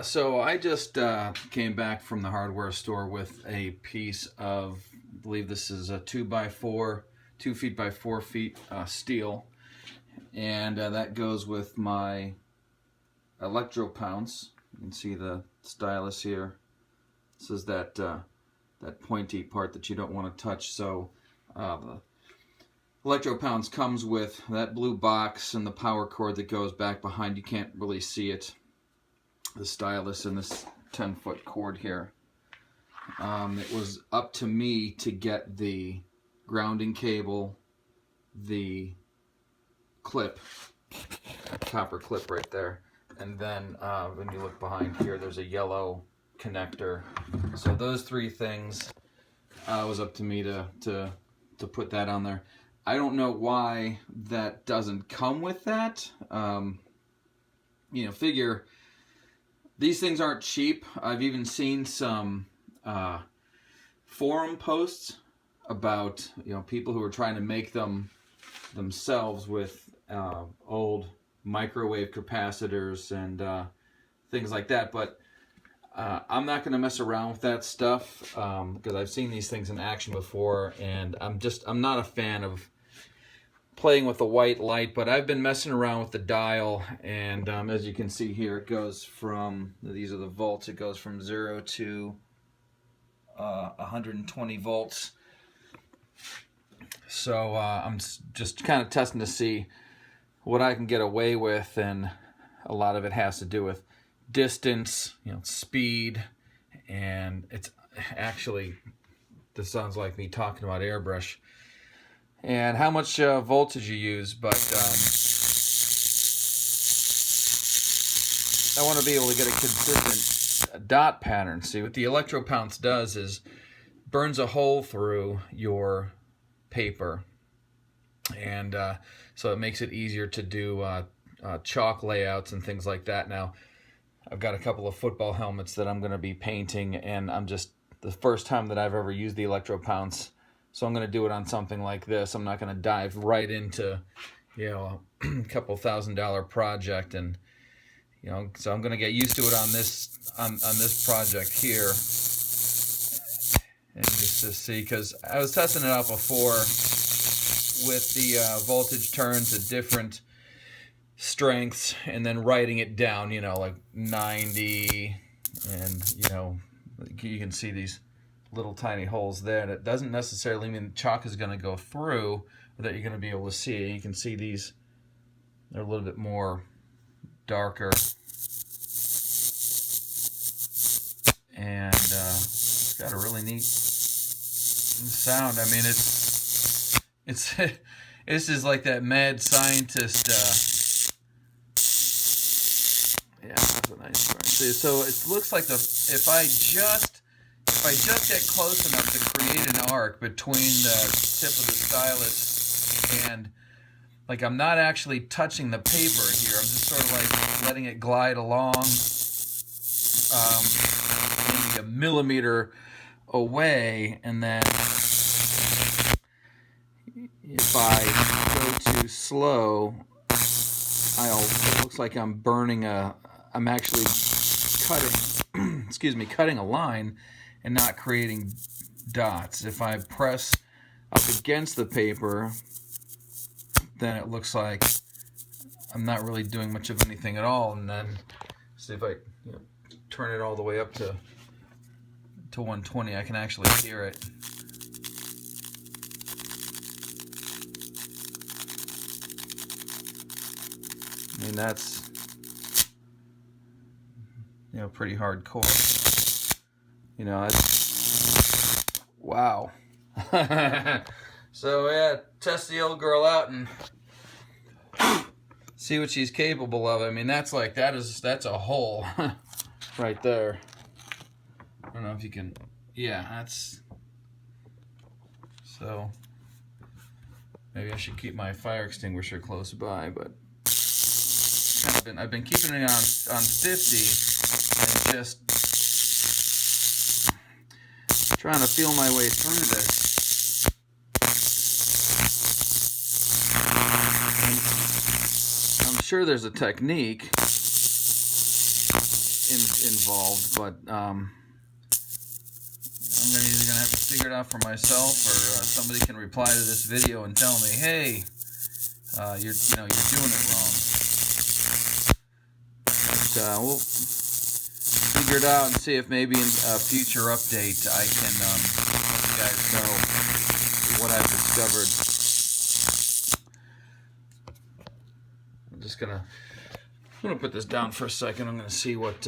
So I just came back from the hardware store with a piece of, I believe this is a 2x4, 2 feet by 4 feet steel, and that goes with my electro pounce. You can see the stylus here. This is that that pointy part that you don't want to touch. So the electro pounce comes with that blue box and the power cord that goes back behind. You can't really see it. The stylus and this 10-foot cord here. It was up to me to get the grounding cable, the clip, copper clip right there, and then when you look behind here, there's a yellow connector. So those three things was up to me to put that on there. I don't know why that doesn't come with that. Figure these things aren't cheap. I've even seen some forum posts about people who are trying to make them themselves with old microwave capacitors and things like that. But I'm not going to mess around with that stuff because I've seen these things in action before, and I'm not a fan of playing with the white light. But I've been messing around with the dial, and as you can see here, it goes from, these are the volts, it goes from 0 to 120 volts. So I'm just kind of testing to see what I can get away with, and a lot of it has to do with distance, speed, and it's actually, this sounds like me talking about airbrush, and how much voltage you use, but I want to be able to get a consistent dot pattern. See, what the electro pounce does is burns a hole through your paper, and so it makes it easier to do chalk layouts and things like that. Now, I've got a couple of football helmets that I'm going to be painting, and I'm just, the first time that I've ever used the electro pounce, so I'm going to do it on something like this. I'm not going to dive right into, a couple $1,000 project, and so I'm going to get used to it on this project here, and just to see, because I was testing it out before with the voltage turns at different strengths, and then writing it down, like 90, and you can see these little tiny holes there, and it doesn't necessarily mean chalk is going to go through, or that you're going to be able to see it. You can see these, they're a little bit more darker, and it's got a really neat sound. I mean, it's this is like that mad scientist. Yeah, that's a nice part. See, so it looks like if I just get close enough to create an arc between the tip of the stylus and, like, I'm not actually touching the paper here. I'm just sort of like letting it glide along, maybe a millimeter away, and then if I go too slow, it looks like I'm burning I'm actually cutting, cutting a line and not creating dots. If I press up against the paper, then it looks like I'm not really doing much of anything at all. And then see if I turn it all the way up to 120, I can actually hear it. I mean, that's pretty hardcore. That's, wow. So yeah, test the old girl out and see what she's capable of. I mean, that's a hole right there. I don't know if you can. Yeah, that's. So maybe I should keep my fire extinguisher close by, but I've been keeping it on 50 and just trying to feel my way through this. And I'm sure there's a technique, involved, but I'm either gonna have to figure it out for myself, or somebody can reply to this video and tell me, hey, you're doing it wrong. But we'll figure it out and see if maybe in a future update I can let you guys know what I've discovered. I'm gonna put this down for a second. I'm gonna see what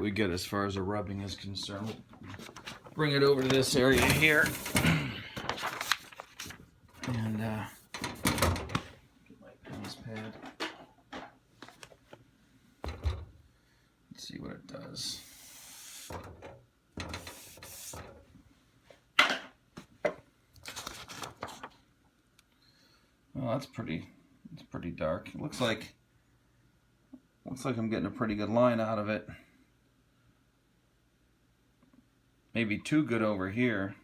we get as far as the rubbing is concerned. We'll bring it over to this area here, and get my paint pad. Let's see what it does. Well, it's pretty dark. It looks like I'm getting a pretty good line out of it. Maybe too good over here.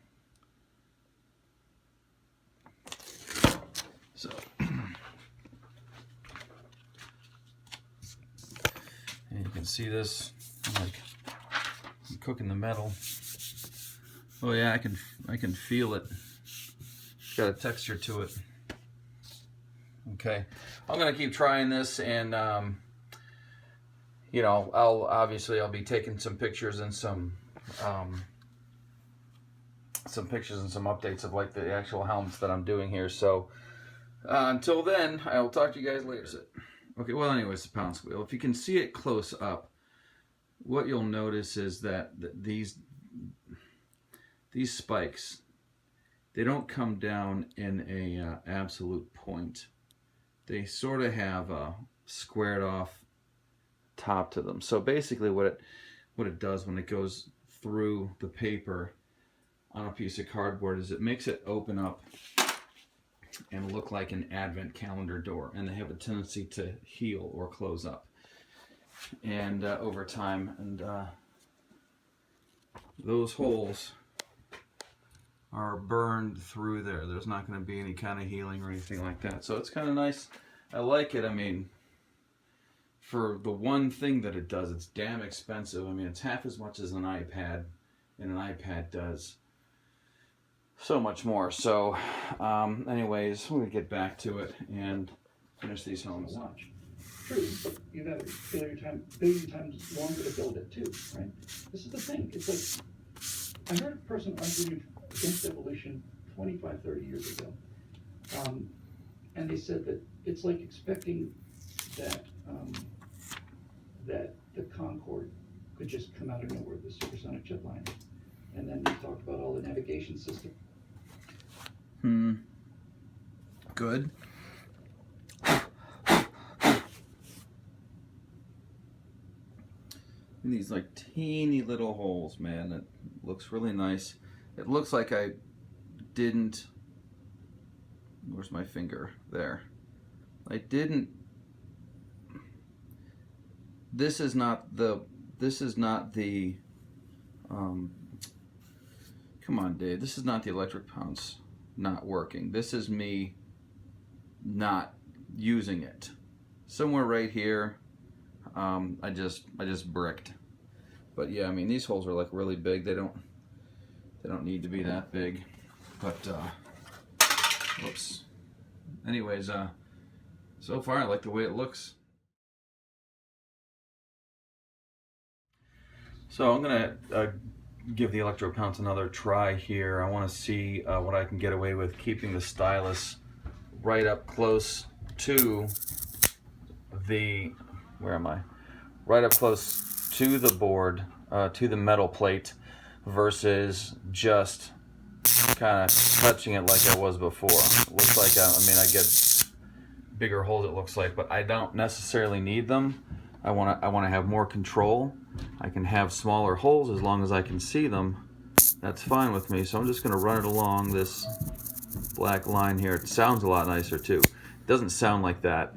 So and you can see this, I'm cooking the metal. Oh yeah, I can feel it. It's got a texture to it. Okay, I'm gonna keep trying this, and I'll be taking some pictures and some updates of like the actual helmets that I'm doing here. So until then, I'll talk to you guys later. Okay, well, anyways, the pound squeal. If you can see it close up, what you'll notice is that these spikes, they don't come down in a absolute point. They sort of have a squared off top to them. So basically what it does when it goes through the paper on a piece of cardboard is it makes it open up and look like an advent calendar door, and they have a tendency to heal or close up and over time, and those holes are burned through there. There's not going to be any kind of healing or anything like that. So it's kind of nice. I like it. I mean, for the one thing that it does, it's damn expensive. I mean, it's half as much as an iPad, and an iPad does so much more. So anyways, we're going to get back to it and finish these helmets. True, but you got a billion times longer to build it too, right? This is the thing. It's like, I heard a person arguing against evolution 25, 30 years ago. And they said that it's like expecting that that the Concorde could just come out of nowhere, the supersonic jetliner. And then they talked about all the navigation system. Good. And these like teeny little holes, man. It looks really nice. It looks like I didn't. Where's my finger? There. I didn't. This is not the. Come on, Dave. This is not the electric pounce not working. This is me not using it. Somewhere right here. I just bricked. But yeah, I mean, these holes are like really big. They don't need to be that big. But whoops. Anyways, so far I like the way it looks. So I'm gonna give the Electro Pounce another try here. I want to see what I can get away with keeping the stylus right up close to the, where am I? Right up close to the board, to the metal plate, versus just kind of touching it like I was before. Looks like, I get bigger holes, it looks like, but I don't necessarily need them. I want to have more control. I can have smaller holes as long as I can see them. That's fine with me. So I'm just going to run it along this black line here. It sounds a lot nicer too. It doesn't sound like that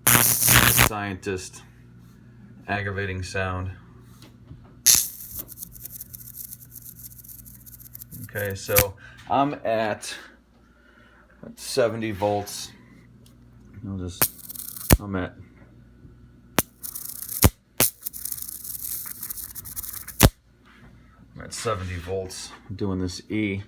scientist aggravating sound. Okay, so I'm at 70 volts. I'll just I'm at 70 volts. I'm doing this E.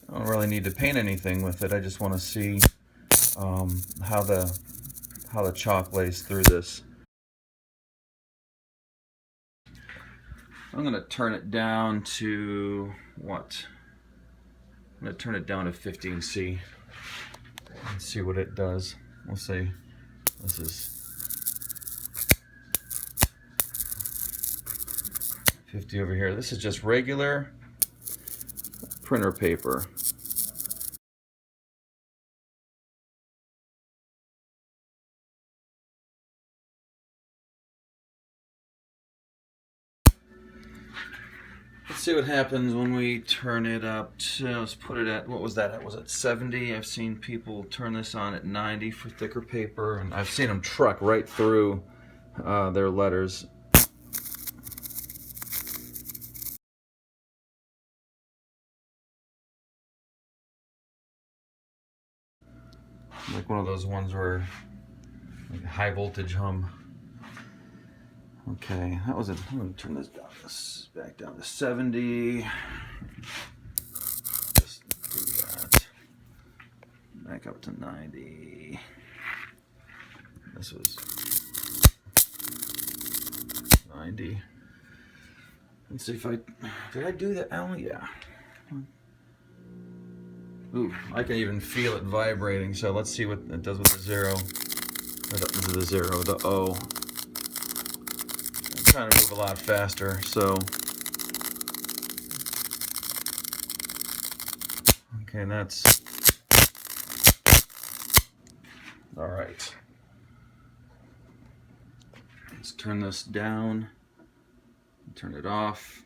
I don't really need to paint anything with it. I just want to see how the chalk lays through this. I'm going to turn it down to what? I'm going to turn it down to 15C and see what it does. We'll see. This is 50 over here. This is just regular printer paper. Let's see what happens when we turn it up to, let's put it at, what was that? Was it 70? I've seen people turn this on at 90 for thicker paper, and I've seen them truck right through their letters. Like one of those ones where like high voltage hum. Okay, that was it. I'm gonna turn this down, back down to 70. Just do that. Back up to 90. This was 90. Let's see if did I do that? Oh yeah. Ooh, I can even feel it vibrating. So let's see what it does with the 0. The O. I'm trying to move a lot faster, so. Okay, that's. All right. Let's turn this down. Turn it off.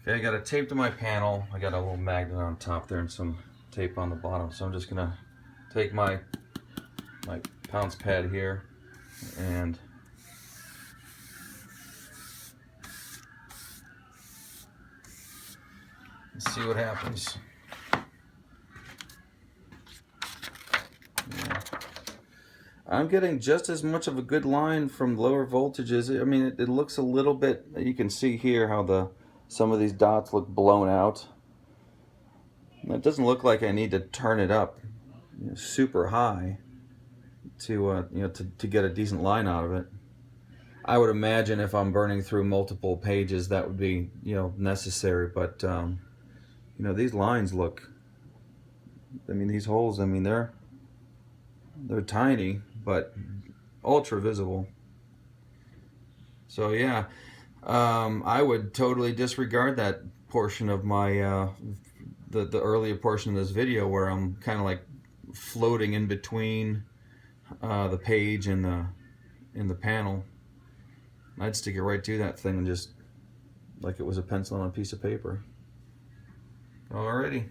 Okay, I got it taped to my panel. I got a little magnet on top there and some tape on the bottom. So I'm just gonna take my pounce pad here and let's see what happens. Yeah. I'm getting just as much of a good line from lower voltages. I mean, it looks a little bit, you can see here how some of these dots look blown out. It doesn't look like I need to turn it up super high to to get a decent line out of it. I would imagine if I'm burning through multiple pages that would be necessary, but these lines look, I mean, these holes, I mean, they're tiny but ultra visible. So yeah, I would totally disregard that portion of my the earlier portion of this video where I'm kind of like floating in between the page and the panel. I'd stick it right to that thing and just like it was a pencil on a piece of paper. Alrighty.